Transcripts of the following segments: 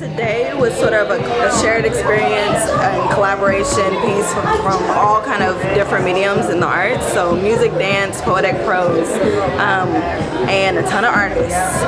Today was sort of a shared experience and collaboration piece from all kind of different mediums in the arts. So music, dance, poetic prose, and a ton of artists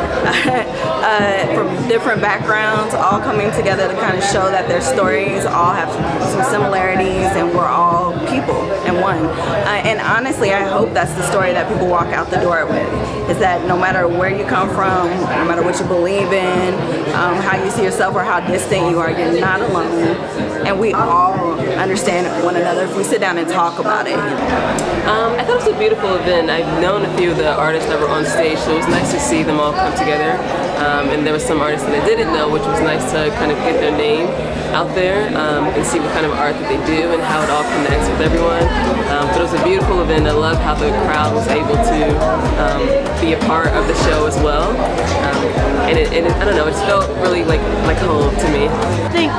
from different backgrounds, all coming together to kind of show that their stories all have some similarities and we're all people and one. And honestly, I hope that's the story that people walk out the door with, is that no matter where you come from, no matter what you believe in, how you see yourself or how distant you are, you're not alone. And we all understand one another if we sit down and talk about it. I thought it was a beautiful event. I've known a few of the artists that were on stage, so it was nice to see them all come together. And there were some artists that I didn't know, which was nice to kind of get their name out there and see what kind of art that they do and how it all connects with everyone. But it was a beautiful event. I love how the crowd was able to be a part of the show as well. And I don't know, it just felt really like home to me. I think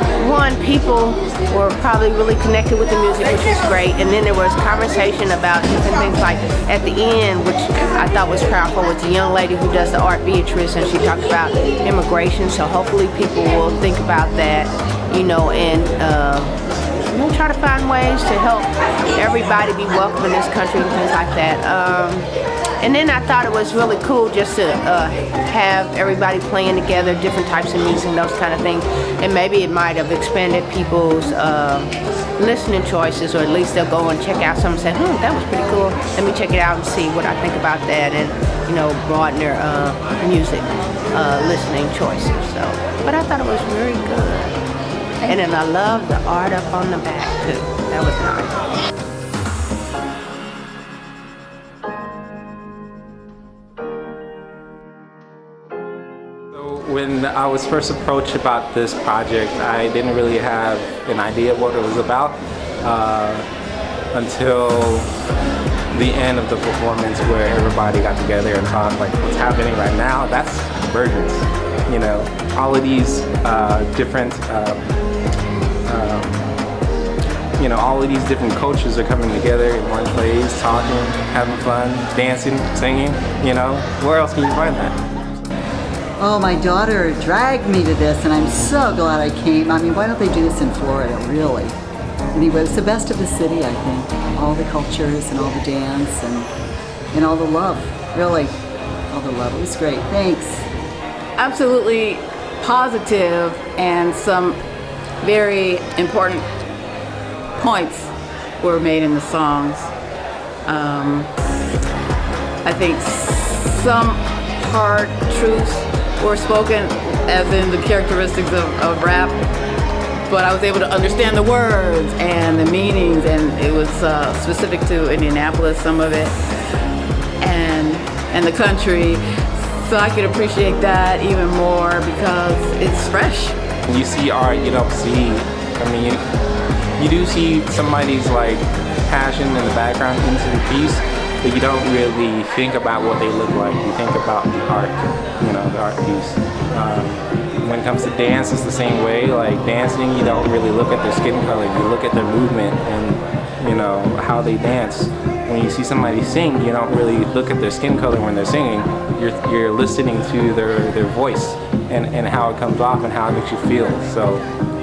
people were probably really connected with the music, which was great, and then there was conversation about different things, like at the end, which I thought was powerful, was the young lady who does the art, Beatriz, and she talked about immigration, so hopefully people will think about that, and try to find ways to help everybody be welcome in this country and things like that. And then I thought it was really cool just to have everybody playing together, different types of music and those kind of things. And maybe it might have expanded people's listening choices, or at least they'll go and check out something and say, that was pretty cool. Let me check it out and see what I think about that, and broaden their music listening choices. So, but I thought it was very good. And then I love the art up on the back too. That was nice. When I was first approached about this project, I didn't really have an idea what it was about until the end of the performance, where everybody got together and thought, like, what's happening right now, that's Convergence. All of these different all of these different cultures are coming together in one place, talking, having fun, dancing, singing. Where else can you find that? Oh, my daughter dragged me to this, and I'm so glad I came. I mean, why don't they do this in Florida, really? Anyway, it's the best of the city, I think. All the cultures and all the dance and all the love, really. All the love. It was great. Thanks. Absolutely positive, and some very important points were made in the songs. I think some hard truths were spoken, as in the characteristics of rap, but I was able to understand the words and the meanings, and it was specific to Indianapolis, some of it, and the country, so I could appreciate that even more because it's fresh. When you see art, you don't see, you do see somebody's passion in the background into the piece, but you don't really think about what they look like. You think about the art, the art piece. When it comes to dance, it's the same way. Like dancing, you don't really look at their skin color. You look at their movement and how they dance. When you see somebody sing, you don't really look at their skin color when they're singing. You're listening to their voice and how it comes off and how it makes you feel. So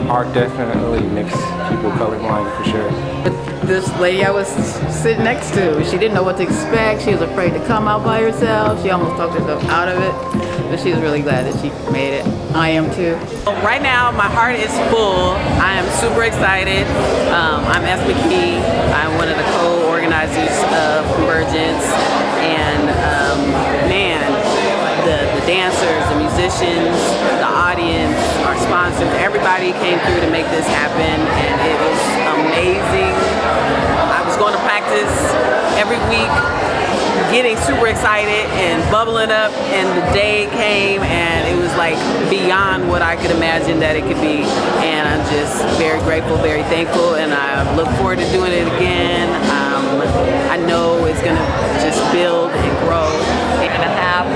art definitely makes people colorblind for sure. This lady I was sitting next to, she didn't know what to expect. She was afraid to come out by herself. She almost talked herself out of it, but she was really glad that she made it. I am too. Right now, my heart is full. I am super excited. I'm S. McKee. I'm one of the co-organizers of Convergence, and the dancers, the musicians, the audience, our sponsors, everybody came through to make this happen, and it was amazing. I was going to practice every week, getting super excited and bubbling up, and the day came and it was beyond what I could imagine that it could be, and I'm just very grateful, very thankful, and I look forward to doing it again. I know it's going to just build and grow. And to have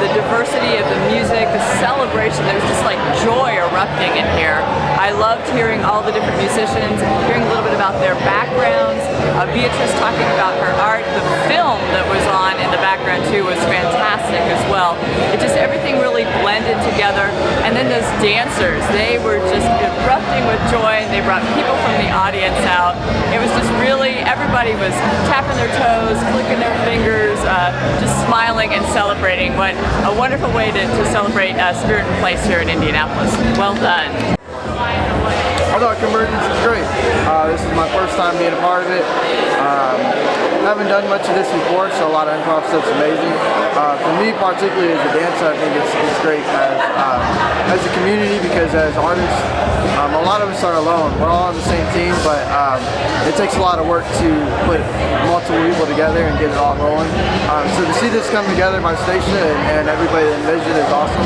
the diversity of the music, the celebration, there's just joy erupting in here. I loved hearing all the different musicians, hearing a little bit about their backgrounds, Beatriz talking about her art. The film that was on in the background too was fantastic as well. It just, everything really blended together. And then this dancers. They were just erupting with joy. They brought people from the audience out. It was just really, everybody was tapping their toes, clicking their fingers, just smiling and celebrating. What a wonderful way to celebrate Spirit and Place here in Indianapolis. Well done. I thought Convergence was great. This is my first time being a part of it. Haven't done much of this before, so a lot of improv stuff's amazing. For me, particularly as a dancer, I think it's great as a community, because as artists, a lot of us are alone. We're all on the same team, but it takes a lot of work to put multiple people together and get it all rolling. So to see this come together by Station and everybody that envisioned it is awesome.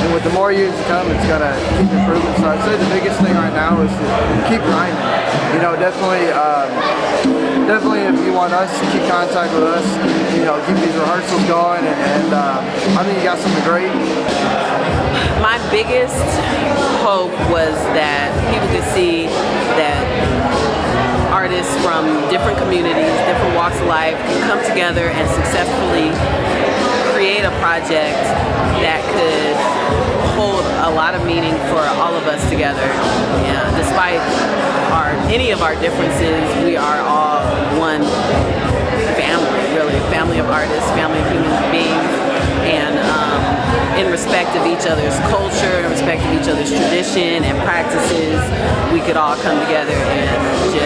And with the more years to come, it's going to keep improving. So I'd say the biggest thing right now is to keep grinding. You know, definitely if you want us, keep contact with us. You know, keep these rehearsals going, and I think you got something great. My biggest hope was that people could see that artists from different communities, different walks of life can come together and successfully create a project that could hold a lot of meaning for all of us together. Yeah, despite any of our differences, we are all one family, really, a family of artists, family of human beings, and in respect of each other's culture, in respect of each other's tradition and practices, we could all come together and just